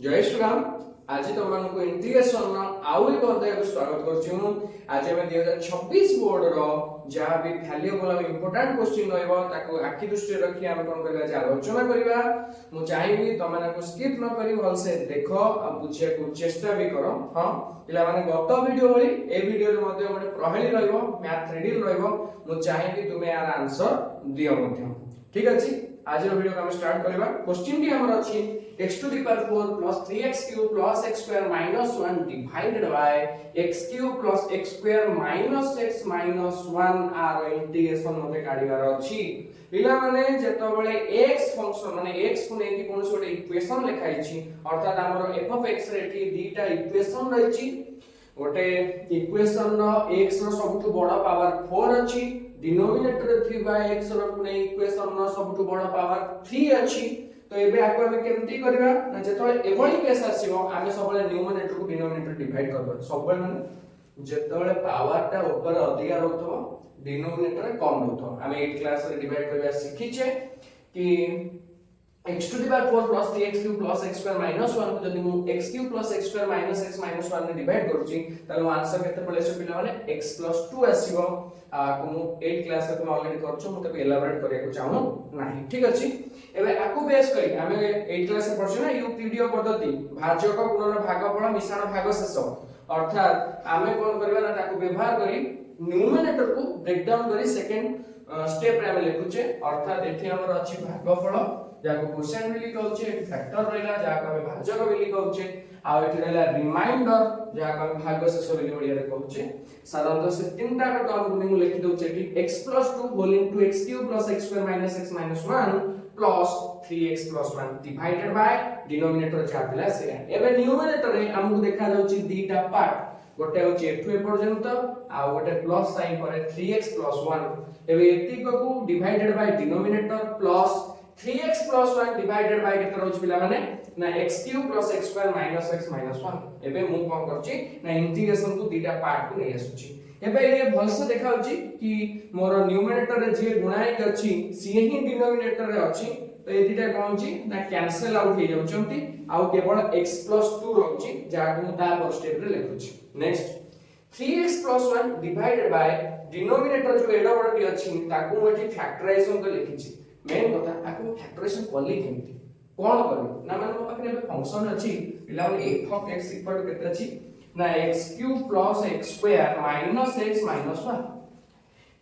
जय श्री राम। आज तुम मानक इंटीग्रेशन आउ एक अध्याय को स्वागत करछि मु। आज हम 2026 बोर्ड रो जहाँ भी वैल्यूएबल और इंपोर्टेंट क्वेश्चन रहइबो ताको आखि दृष्टि रखी हम कोन करबा जे आलोचना करबा। मु चाहिबी तुम मानक स्किप न करी भल से देखो आ बुझिया को चेष्टा भी करो। हां पिला माने गत वीडियो भली ए वीडियो रे मध्ये गोटे प्रहेली रहइबो, मैथ रीडिंग रहइबो। मु चाहिबी तुमे यार आंसर दियो मध्ये। ठीक अछि, आज वीडियो को हम स्टार्ट करबा। क्वेश्चन टी हमर अछि x to the power 4 plus 3x cube plus x square minus 1 divided by x cube plus x square minus x minus 1 आर इंटीग्रेशन मते काढिबार अछि। पिला माने जेतबेले x फंक्शन माने x को नेकी कोनस गोटे इक्वेशन लिखाइ छी, अर्थात हमर f of x रे एठी दीटा इक्वेशन रहै छी। गोटे इक्वेशन नो x रो सबटु बडा पावर 4 अछि, डिनोमिनेटर 3 बाय x रो पुने इक्वेशन नो सबटु बडा पावर 3 अछि। तो एबे आको हम केमती करबा ना जेतले एवली केस आसीबो आमे सबले न्यूमरेटर को डिनोमिनेटर डिवाइड करबा। सबले माने जेतले पावर ता ऊपर अधिक रहथो डिनोमिनेटर कम रहथो। आमे 8 क्लास रे डिवाइड करबा सिखिछे कि x to the power 4 plus 3x cube plus x square minus 1 को जदि मु x cube plus x square minus x minus 1 रे डिवाइड करछि ताले आंसर केते पळे से पिला माने x plus 2 आसीबो। को मु 8 क्लास रे तुम ऑलरेडी करछो, मु तके एलाबोरेट करिया को चाहू नाही। ठीक अछि, एबे आकु बेस करी आमे 8 क्लास रे पढछु ना यूक्लिडीय पद्धति भाजक गुणन भागफल मिश्रण भागशेष। अर्थात आमे कोन करबा ना ताकु व्यवहार करी न्यूमरेटर को ब्रेक डाउन करी सेकंड स्टेप रे आमे लिखुचे। अर्थात एठी हमर अछि भागफल जाको क्वोशिएंट भी लिखौचे, एठी फैक्टर रहला जाको हम भाजक भी लिखौचे, आ एठी रहला रिमाइंडर जाको हम भागशेष भी ओडिया रे कहौचे। साधारणतः से तीनटा का टर्म को लिखि दउचे एठी x + 2 whole into x cube + x square - x - 1 plus 3x + 1 divided by denominator चाहला से। एबे न्यूमरेटर रे हमहु देखा जाउची दीटा पार्ट, गोटे होची एठु ए पर्यंत आ गोटे प्लस साइन पर 3x + 1। एबे एतिक को divided by denominator plus 3x + 1 divided bye केते रहउची पिला माने ना x cube + x square - x - 1। एबे मु कोन करची ना इंटीग्रेशन को दीटा पार्ट को नै आसुची। एबे ये भलसे देखाउची कि मोर न्यूमरेटर रे जे गुणाई अछि सी ही डिनोमिनेटर रे अछि। तो ए दीटा कोन छी ना कैंसिल आउट हे जाउचंती आ केवल x + 2 रहउची जाको मु ता पर स्टेप रे लिखुची। Next 3x + 1 divided by denominator जो एडा बडटी अछि ताकू मु एठी फैक्टराइजेशन को लिखिची। मेन कथा ताकू फैक्टराइजेशन कली केमती कोन करबी ना माने मो पाखरे एबे फंक्शन अछि पिला f of x equal to केते अछि ना x³ + x² - x - 1।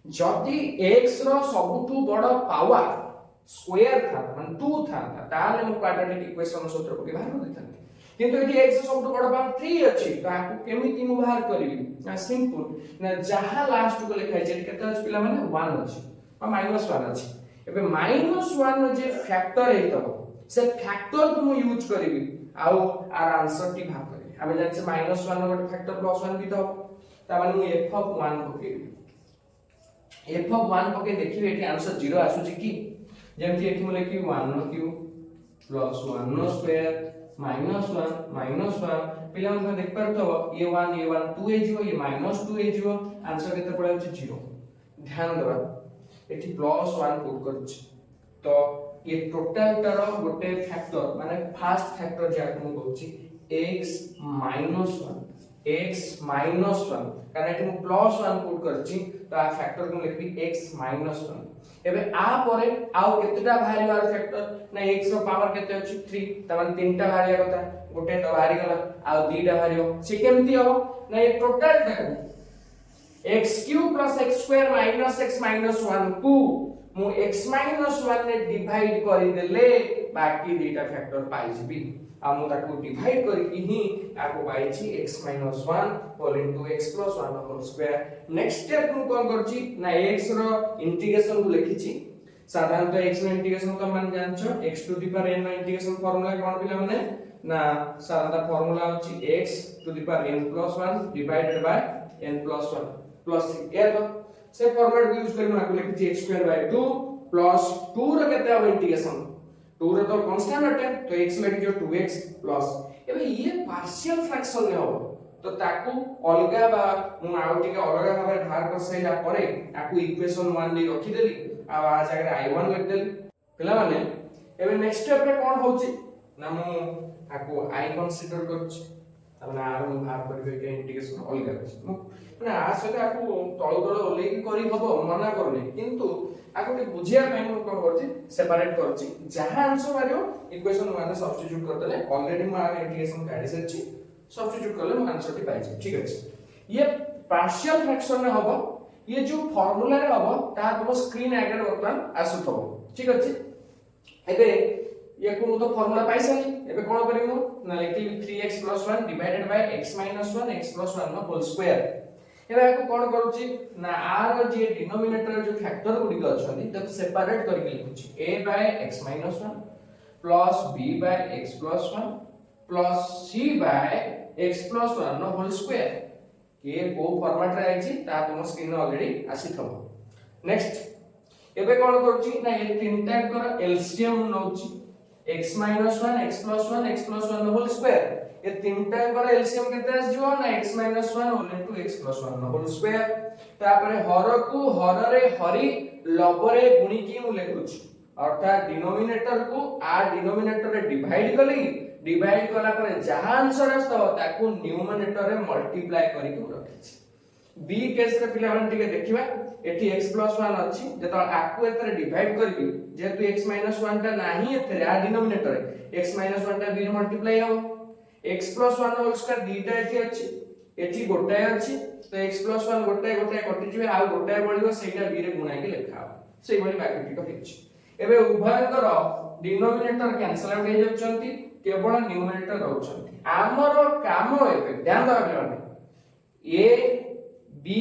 जति x रो सबटु बड़ पावर स्क्वायर था माने 2 था ताले मु क्वाड्रेटिक इक्वेशन सूत्र को व्यवहार कर देथांती। किंतु एठी x रो सबटु बड़ पावर 3 अछि ताकू केमिति मु बाहर करबी ना सिंपल ना जहां लास्ट को लिखाइ छै केते अछि पिला माने 1 अछि आ -1 अछि। एबे -1 जे फैक्टर हेतबो से फैक्टर को मु यूज करबी आउ आर आंसर टी भाग करबी। हमें जानि से -1 गोटे फैक्टर +1 भी तो ता माने मु f of 1 पकेबी। f of 1 पके देखिबे एठी आंसर 0 आसुची कि जेमति एठी मु लिखि 1³ + 1² -1 पिला मन देख परतबो ये 1 2 ए जिवो ये -2 ए जिवो आंसर केते पड़े अछि 0। ध्यान देबा एठी +1 पुट करछि तो ये टोटल तार गोटे फैक्टर माने फर्स्ट फैक्टर जाको मु कहछि x - 1 कारण एठी मु +1 पुट करछि तो आ फैक्टर को लिखबी x - 1। एबे आ परे आउ केतेटा भारी बार फैक्टर ना x रो पावर केते अछि 3 त माने तीनटा भारिया कथा गोटे तो भारी गला आ दीटा भारियो से केमति हो ना ये टोटल टाको x³ + x² - x - 1 को मु x - 1 ने डिवाइड करि देले बाकी दीटा फैक्टर पाइ जिबी आ मु ताको डिवाइड करि कि ही आको पाइ छी x - 1 whole into x + 1 whole square. Next step को कोन करछि ना x रो इंटीग्रेशन को लिखि छी। साधारणतः x रो इंटीग्रेशन तो मान जानछो x to the power n रो इंटीग्रेशन फार्मूला कोन पिला माने ना साधारणतः फार्मूला होछि x to the power n + 1 divided by n + 1 plus 3 ए तो से फॉर्मेट यूज करनो आको लिखि x² / 2 प्लस 2 रो केते अब इंटीग्रेशन 2 रो तो कांस्टेंट अटे तो x लिखि जो 2x प्लस एबे ये पार्शियल फ्रैक्शन ने हो तो ताकू अलगा बा मु आउ टिके अलगा भाबे बाहर कर सैला परे आकू इक्वेशन 1 दे रखि देली आ आ जगह i1 लिख देली पिला माने एबे नेक्स्ट स्टेप रे कोन होची ना मु आको आई कंसीडर करछ तमने आर भाग करबे के इंटीग्रेशन अलग अछि माने आ सहित आको तळ तळ ओले की करी हबो मना करने किंतु आको के बुझिया पई हम कोन करछि सेपरेट करछि जहां आंसर मारियो इक्वेशन माने सब्स्टिट्यूट कर देले ऑलरेडी म इंटीग्रेशन काढी सछि सब्स्टिट्यूट करले म आंसर टी पाइ छै ठीक अछि ये पार्शियल फ्रैक्शन में हबो ये जो फार्मूला रे हबो ता तुम स्क्रीन आगे वर्तमान आसुथबो ठीक अछि एबे ये को तो फार्मूला पाइ सली एबे कोन करिमु ना लिखि 3x + 1 divided by x - 1 x + 1 नो होल स्क्वायर एबे को कोन करूची ना r जे डिनोमिनेटर जो फैक्टर गुडी को अछनी तब सेपरेट करके लिखुची a by x - 1 plus b by x + 1 plus c by x + 1 नो होल स्क्वायर के को फॉर्मेट रे आइची ता तुम स्क्रीन ऑलरेडी आसी थबो नेक्स्ट एबे कोन करूची ना ये तीनटा कर एलसीएम नउची x - 1 x + 1 x + 1 whole square ये तीनटा कर एलसीएम केते आस जिवो ना x - 1 whole into x + 1 whole square तापरे हर को हर रे हरि लबरे गुणी की मु लेखुची अर्थात डिनोमिनेटर को आ डिनोमिनेटर रे डिवाइड कला पर जहां आंसर आस्तो ताकू न्यूमरेटर रे मल्टीप्लाई करी के रखिछि बी केस रे पिला मन टिके देखिबा एठी x + 1 अछि जेतो आकू एतरे डिवाइड करबी जेतु x - 1 ता नाही एतरे आ डिनोमिनेटर रे x - 1 ता b रे मल्टीप्लाई हो x + 1 होल स्क्वायर दीटा एठी अछि एठी गोटाय अछि तो x + 1 गोटाय कटि जिवे आ गोटाय बळियो सेटा b रे गुणा के लेखा हो सेई भली बाकी टिको हेछि एबे उभयकर डिनोमिनेटर कैंसल आउट हे जाउछंती केवल न्यूमरेटर रहउछंती हमर काम एबे ध्यान देबा माने a b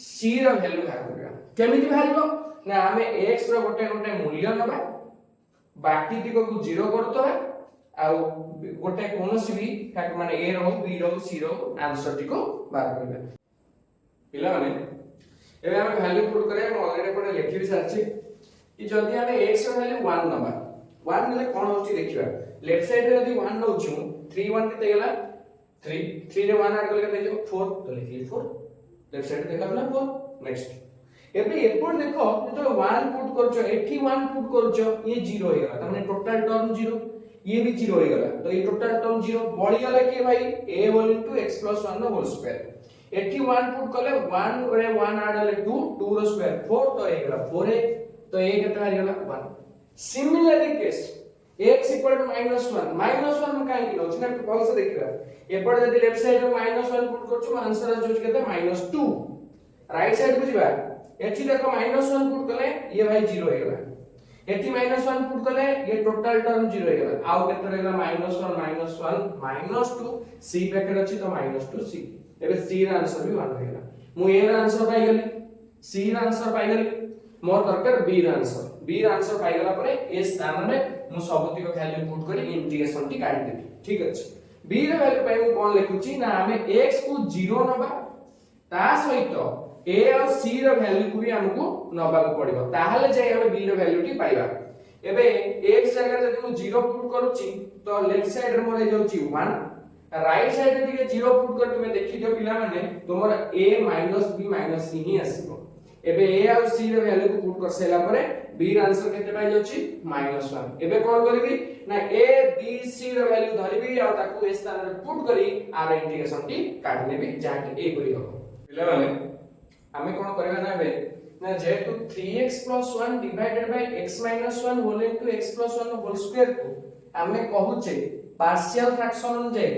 c रो वैल्यू बाहर करबा केमिति बाहरिबो ना हमें x रो गोटे मूल्य नबा बाकी दिको को 0 करतबा आ गोटे कोनोसी भी फैक्ट माने a रो b रो c रो आंसर टिको बाहर करबा पिला माने एबे हम वैल्यू पुट करे हम ऑलरेडी पडे लिखि भी सारछि कि जदि हमें x रो वैल्यू 1 नबा 1 नेले कोन होची देखिबा लेफ्ट साइड रे यदि 1 नउछु 3 1 केते गेला 3 3 रे 1 ऐड करले केते 4 तो लिखि 4 लेफ्ट साइड देखा ना 4 नेक्स्ट एबे एपोर्ट देखो जेतो 1 पुट करछो एठी 1 पुट करछो ये 0 हो गला त माने टोटल टर्म 0 ये भी 0 हो गला तो ये टोटल टर्म 0 बढी गला के भाई a होल इनटू x + 1 नो होल स्क्वायर एठी 1 पुट करले 1 रे 1 ऐड करले 2 2 रो स्क्वायर 4 तो हे गला 4 है तो ये केते आ गला 1 सिमिलरली केस x = -1 -1 हम काहे किलो छिना कॉल से देखिबा एपड जदी लेफ्ट साइड रे -1 पुट करछु आंसर आ जोज केते -2 राइट साइड को जिबा एठी देखो -1 पुट कले ये भाई 0 हे गला एठी -1 पुट कले ये टोटल टर्म 0 हे गला आउ केते रहला -1 -2 c ब्रैकेट अछि तो -2c एबे c रा आंसर भी 1 हे गला मु a रा आंसर पाई गली c रा आंसर पाई गली मोर दरकार b रा आंसर पाई गला परे ए स्थान रे मु सबति को वैल्यू पुट करी इंटीग्रेशन टी काढी देबी ठीक अछि b रे वैल्यू पाई मु कोन लिखुची ना हमें x को 0 नबा ता सहित a और c रो वैल्यू को भी हमको नबा को पड़िबो ताहाले जे हम b रो वैल्यू टी पाइबा एबे x जगह जदि मु 0 पुट करूची तो लेफ्ट साइड रे मोर जाउची 1 राइट साइड रे दिके 0 पुट कर तुमे देखि दियो पिला माने तोमर a b c ही आसीबो एबे a और c रे वैल्यू को पुट कर सेला परे b र आंसर केते पाइ जाउची -1 एबे कोन करबी ना a b c रो वैल्यू धरिबी और ताकू ए स्थान रे पुट करी आर इंटीग्रेशन टी काढी नेबी जाके a करी हो पिला माने हमें कोन करबा ना एबे ना जेतु 3x + 1 divided by x - 1 whole into x + 1 whole square को हमें कहूचे पार्शियल फ्रैक्शन जे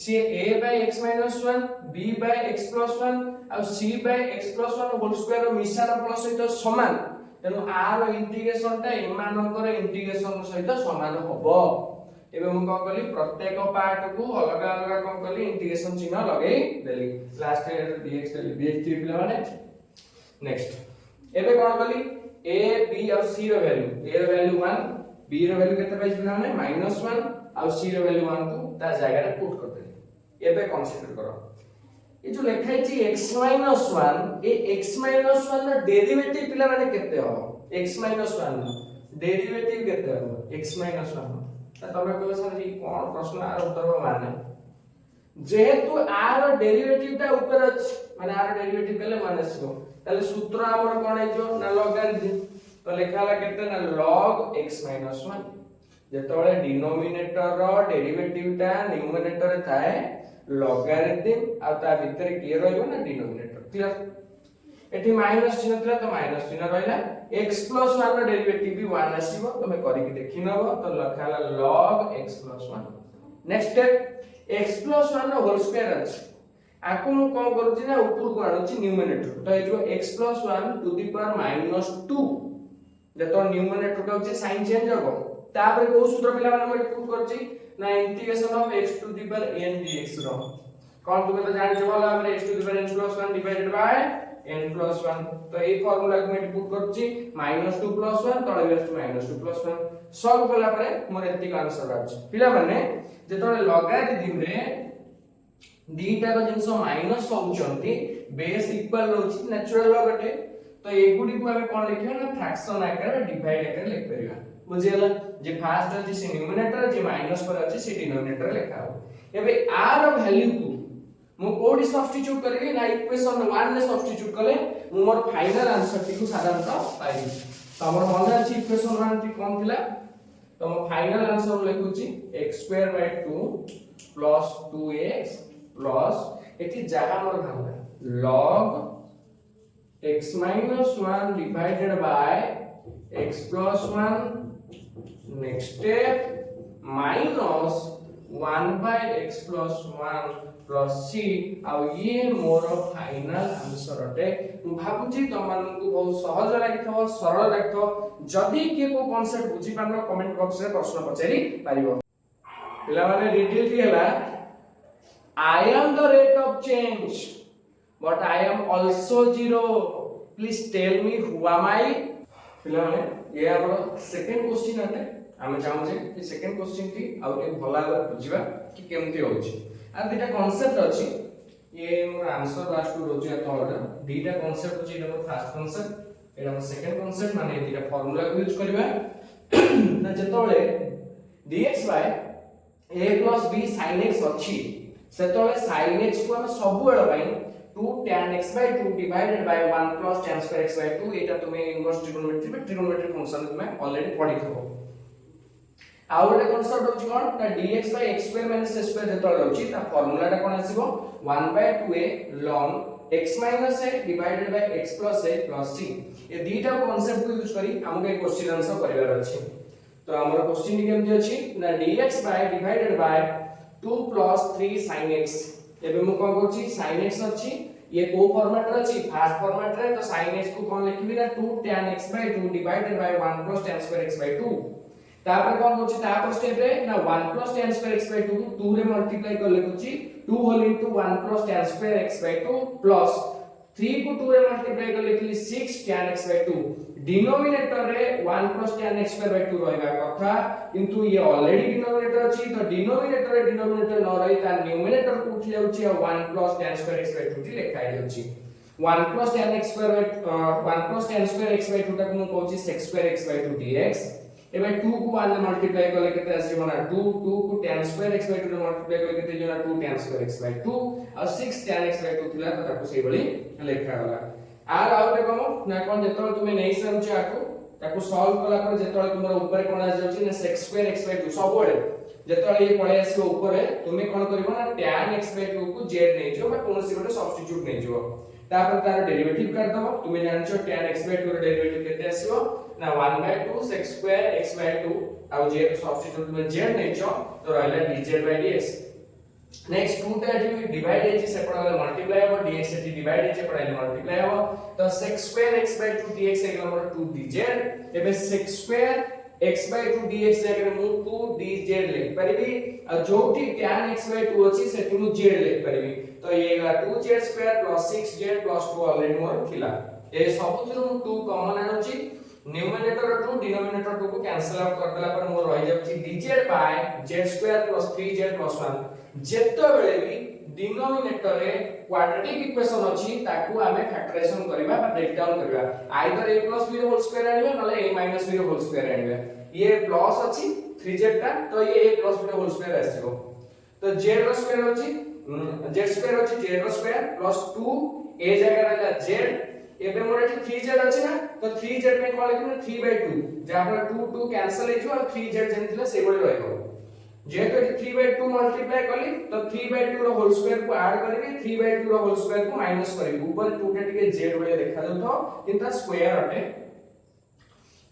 सी a by x - 1 b by x + 1 और c by x + 1 whole square मिश्रण प्लस सहित समान तेनु आर इंटीग्रेशन ता एमानकर इंटीग्रेशन सहित समान होबो एबे हम कोन कली प्रत्येक पार्ट को अलग अलग कोन कली इंटीग्रेशन चिन्ह लगेई देली लास्ट रे dx देली dx पिला माने नेक्स्ट एबे कोन कली a b और c रो वैल्यू a रो वैल्यू 1 b रो वैल्यू केते पाइछ पिला माने -1 और c रो वैल्यू 1 को ता जगह रे पुट कर देली एबे कंसीडर करो ये जो लिखा है x - 1 ए x - 1 रो डेरिवेटिव पिला माने केते हो x - 1 डेरिवेटिव केते हो x - 1 त तमे कहबो सर जी कोन प्रश्न आर उत्तर माने जेहेतु r रो डेरिवेटिव ता ऊपर अछि माने r रो डेरिवेटिव केले माने छो ताले सूत्र हमर कोन है जो ना लॉगरिथम तो लिखाला केते ना log x - 1 जेतबेले डिनोमिनेटर रो डेरिवेटिव टा न्यूमरेटर रे थाए लॉगरिथम आ ता भीतर के रहइबो ना डिनोमिनेटर क्लियर एठी माइनस चिन्ह थिला तो माइनस चिन्ह रहइला x + 1 रो डेरिवेटिव भी 1 आसीबो तमे करि के देखि नबो तो लखाला log x + 1 next step x + 1 रो होल स्क्वायर अछि आकु मु कोन करूची ना ऊपर को आनुची न्यूमरेटर तो ए जो x + 1 टू द पावर -2 जेतो न्यूमरेटर का होची साइन चेंज होबो तापर को सूत्र पिला माने मैं पुट करची ना integration of x to the power n dx रो कोन तुमे तो जानि छबो हमरे x to the power n + 1 divided by n + 1 तो ए फार्मूला को मैं पुट करची -2 + 1 तळे बेस्ट -2 + 1 सॉल्व कला परे मोर एतिक आंसर आछ पिला माने जेतो लॉगरिथम रे दीटा रो जिंसो माइनस होउचंती बेस इक्वल होची नेचुरल लॉग अटे तो एगुडी को हमें कोन लिखियो ना फ्रैक्शन आकार डिवाइड आकार लिख परिबा बुझियला जे फर्स्ट अछि से न्यूमरेटर जे माइनस पर अछि से डिनोमिनेटर लिखा हो एबे r रो वैल्यू को मु कोडी सब्स्टिट्यूट करबी ना इक्वेशन 1 ने सब्स्टिट्यूट कले मु मोर फाइनल आंसर टी को साधारणतः पाइबी तो हमर मन अछि इक्वेशन 1 टी कोन थिला तो मु final answer लिखुची x² / 2 + 2x plus एठी जहा मोर भांगा log x - 1 divided by x + 1 next step minus 1 by x + 1 plus c आ ये मोर फाइनल आंसर अटे मु भाबुची तमन को बहुत सहज लागिथो सरल लागिथो जदी के को कांसेप्ट बुझी पानो कमेंट बॉक्स रे प्रश्न पचारि पारिबो पिला माने रिडल की हला I am the rate of change but I am also zero please tell me who am I पिला माने ये हमर सेकंड क्वेश्चन अटे हम चाहू जे कि सेकंड क्वेश्चन की आउ के भला बुझिबा कि केमती होची आ दुटा कांसेप्ट अछि ये मोर आंसर लास्ट टू रोजी अथवा दुटा कांसेप्ट अछि एटा मोर फर्स्ट कांसेप्ट एटा मोर सेकंड कांसेप्ट माने दुटा फार्मूला को यूज करबा ना जतोले dx by a + b sin x अछि सेतोले sin x को हम सब बेला पई 2 tan x by 2 divided by 1 plus tan square x by 2 एटा तुमे इनवर्स ट्रिगोनोमेट्री फंक्शन तुमे ऑलरेडी पढी थबो आउटे कांसेप्ट होची कोन ता dx by x square minus a square जेतोले होची ता फार्मूला ता कोन आसीबो 1 by 2a ln x minus a divided by x plus a plus c ए दीटा कांसेप्ट को यूज करी हमके एक क्वेश्चन आंसर करिवार अछि तो हमर क्वेश्चन केमती अछि ना dx by divided by 2 plus 3 sin x एबे मु कोन करछि sin x अछि ये को फॉर्मेट रे अछि फर्स्ट फॉर्मेट रे तो sin x को कोन लिखबी ना 2 tan x by 2 divided by 1 plus tan square x by 2 तापर कोन करछि तापर स्टेप रे ना 1 plus tan square x by 2 को 2 रे मल्टीप्लाई कर लिखुछि 2 whole into 1 plus tan square x by 2 plus 3 को 2 रे मल्टीप्लाई कर लिखली 6 tan x by 2 डिनोमिनेटर रे 1 plus tan x square by 2 रहबा कथा किंतु ये ऑलरेडी डिनोमिनेटर अछि तो डिनोमिनेटर रे डिनोमिनेटर न रही ता न्यूमरेटर को उठी जाउछि आ 1 plus tan square x by 2 T लिखाइ जाउछि 1 plus tan x square 1 plus tan square x by 2 ता को कहउछि sec square x by 2 dx एबे 2 को 1 ने मल्टीप्लाई करले केते आसी बना 2 2 को tan square x by 2 ने मल्टीप्लाई करले केते जना 2 tan square x by 2 और 6 tan x by 2 थिला तो ताको सेही बली लेखा गला आर आउटे कम ना कोन जेतोल तुमे नै समझ आको ताको सॉल्व कला पर जेतोल तुमर ऊपर कोन आ जाउछि ना sec square x by 2 सब बळे जेतोल ये पळे आसी ऊपर तुमे कोन करबो ना tan x by 2 को z नै जो बा कोनसी गोटे सब्स्टिट्यूट नै जो तापर तार डेरिवेटिव कर दबो तुमे जानछो tan x by 2 रो डेरिवेटिव केते आसीबो ना 1 by 2 sec square x by 2 आ जे सब्स्टिट्यूट में z नै जो तो रहला dz by dx नेक्स्ट 2 टा एटी डिवाइड है से पड़ाले मल्टीप्लाई हो dx एटी डिवाइड है से पड़ाले मल्टीप्लाई हो तो sec square x by 2 dx एक नंबर 2 dz एबे sec square x by 2 dx जगह मु 2 dz लिख परिबी और जोटी tan x by 2 अछि सेठी मु z लिख परिबी तो ये 2z square plus 6z plus 2 already मोर थिला ए सबुथरो मु 2 कॉमन आनुची न्यूमरेटर 2 डिनोमिनेटर 2 को कैंसिल आउट कर देला पर मोर रहि जाउची dz by z square plus 3z plus 1 जेतो बेले भी डिनोमिनेटर रे क्वाड्रेटिक इक्वेशन अछि ताकू हमें फैक्टराइजेशन करबा बा ब्रेक डाउन करबा either a plus b whole square आनिबा नले a minus b whole square आनिबा ये प्लस अछि 3z टा तो ये a plus b whole square आसीबो तो z रो स्क्वायर अछि z स्क्वायर अछि z रो स्क्वायर प्लस 2 a जगह रहला z एबे मोर एठी 3z अछि ना तो 3z में कोन लिखना 3/2 जहा पर 2 2 कैंसिल हे जो और 3z जेमथिला से बळी रहइबो जेहेतु एठी 3/2 मल्टीप्लाई कली तो 3/2 रो होल स्क्वायर को ऐड करबी 3/2 रो होल स्क्वायर को माइनस करबी ऊपर 2 टा टिके z बळे देखा जाउथो किंतु स्क्वायर अटे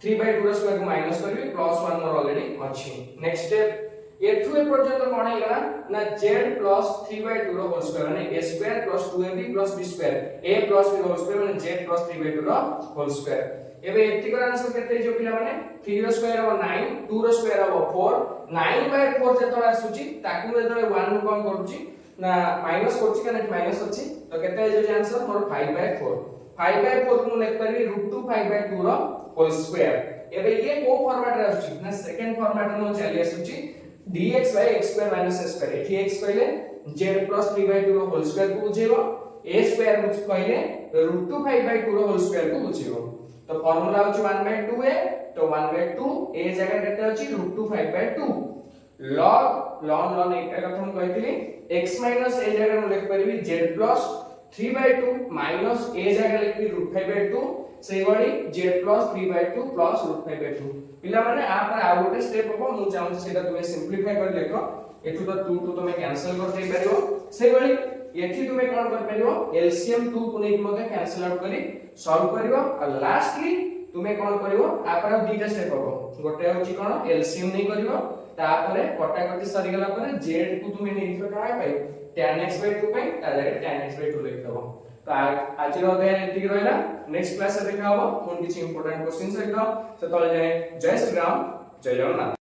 3/2 रो स्क्वायर को माइनस करबी प्लस 1 मोर ऑलरेडी अछि नेक्स्ट स्टेप एठु ए पर्यंत कोन हेला ना z प्लस 3/2 रो होल स्क्वायर माने a square plus 2ab plus b square a plus b रो होल स्क्वायर माने z प्लस 3/2 रो होल स्क्वायर एबे एति कर आंसर केते जो पिला माने 3 रो स्क्वायर हो 9 2 रो स्क्वायर हो 4 9/4 जेतोला आसुची ताकू जेतोले 1 नु कोन करूची ना माइनस करूची काने माइनस अछि तो केते जो आंसर मोर 5/4 5/4 को लिख परबी √2 5/2 रो होल स्क्वायर एबे ये को फॉर्मेट रे आसुची ना सेकंड फॉर्मेट नो चली आसुची dx by x square minus a square एठी x कहले z plus 3/2 रो होल स्क्वायर को बुझेबो a स्क्वायर मुझ कहले √2 5/2 रो होल स्क्वायर को बुझेबो तो फार्मूला होची 1/2a तो 1/2 a जगह केते होची √2 5/2 ln एटा कथा हम कहितली x minus a जगह हम लिख परबी z plus 3/2 minus a जगह लिखबी √5/2 सेही बडी z plus 3/2 plus √5/2 पिला माने आ पर आ गोटे स्टेप हो मु चाहू सेटा तुमे सिंपलीफाई कर लेखो एठु तो 2 2 तुमे कैंसिल कर दे परियो सेही बडी एठी तुमे कोन कर परियो एलसीएम 2 को नै मते कैंसिल आउट करी सॉल्व करियो और लास्टली तुमे कोन करियो आ पर दुईटा स्टेप हो गोटे होची कोन एलसीएम नै करियो तापरे कटाकटी सरी गेला परे z को तुमे नै लिखो काय भाई tan x/2 पे ता जगह tan x/2 लिख दबो तो आज रो अध्याय एति रहला नेक्स्ट क्लास रे देखा हो कोन किछि इंपोर्टेंट क्वेश्चन सहित से तले जाय जय श्री राम जय जगन्नाथ।